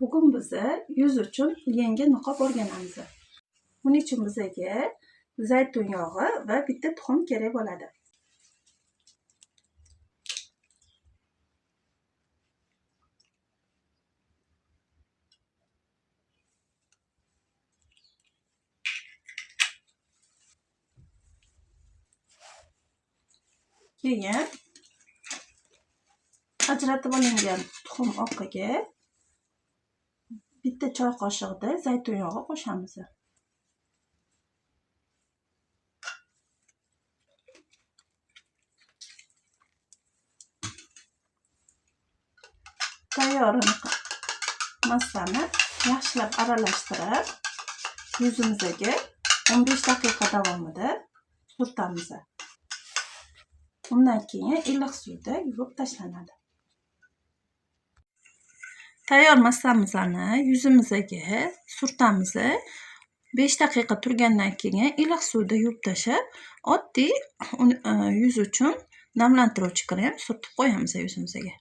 Bugun biz yuz uchun yangi niqob o'rganamiz. Buning uchun bizga zaytun yog'i va bitta tuxum kerak bo'ladi. Keyin ajratib olingan tuxum oqiga bitta choy qoshiqda zaytun yog'i qo'shamiz. Tayyor massani yaxshilab aralashtirib, yuzimizga 15 daqiqa davomida surtamiz. Undan keyin iliq suvda yuvib tashlanadi. Tayyor massamizni yuzimizga surtamiz. 5 daqiqa turgandan keyin iliq suvda yuvib tashlab, oddiy yuz uchun namlantiruvchi krem surtib qo'yamiz yuzimizga.